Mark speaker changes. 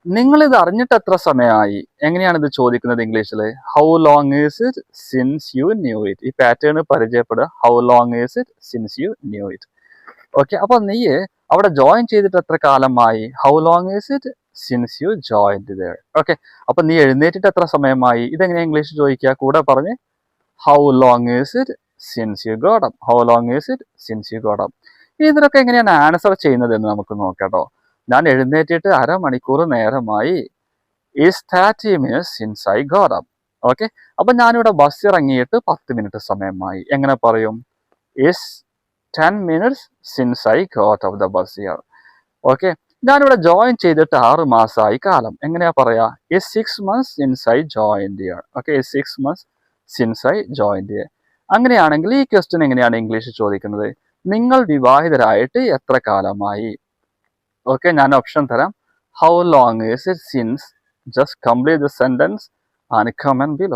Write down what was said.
Speaker 1: നിങ്ങൾ ഇത് അറിഞ്ഞിട്ട് എത്ര സമയമായി? എങ്ങനെയാണ് ഇത് ചോദിക്കുന്നത് ഇംഗ്ലീഷിൽ? How long is it since you knew it? ഈ പാറ്റേൺ പരിചയപ്പെടുക. How long is it since you knew it? Okay, അപ്പൊ നീ അവിടെ ജോയിൻ ചെയ്തിട്ട് എത്ര കാലമായി? How long is it since you joined there? Okay, അപ്പൊ നീ എഴുന്നേറ്റിട്ട് എത്ര സമയമായി? ഇതെങ്ങനെയാ ഇംഗ്ലീഷ് ചോദിക്കുക? കൂടെ പറഞ്ഞ് how long is it since you got up? How long is it since you got up? ഇതിനൊക്കെ എങ്ങനെയാണ് ആൻസർ ചെയ്യുന്നത് എന്ന് നമുക്ക് നോക്കാട്ടോ. ഞാൻ എഴുന്നേറ്റിട്ട് അരമണിക്കൂർ നേരമായി. Is 30 minutes since I got up? Okay, അപ്പൊ ഞാനിവിടെ ബസ് ഇറങ്ങിയിട്ട് 10 മിനിറ്റ് സമയമായി. എങ്ങനെ പറയും? Is 10 minutes since I got of the bus here. Okay, ഞാനിവിടെ ജോയിൻ ചെയ്തിട്ട് 6 മാസമായി കാലം. എങ്ങനെയാ പറയാ? Is 6 months since I join here. Okay, is 6 months since I join here. അങ്ങനെയാണെങ്കിൽ ഈ ക്വസ്റ്റ്യൻ എങ്ങനെയാണ് ഇംഗ്ലീഷ് ചോദിക്കുന്നത്? നിങ്ങൾ വിവാഹിതരായിട്ട് എത്ര കാലമായി? ഓക്കെ, ഞാൻ ഓപ്ഷൻ തരാം. How long is it since, just complete the sentence and comment below.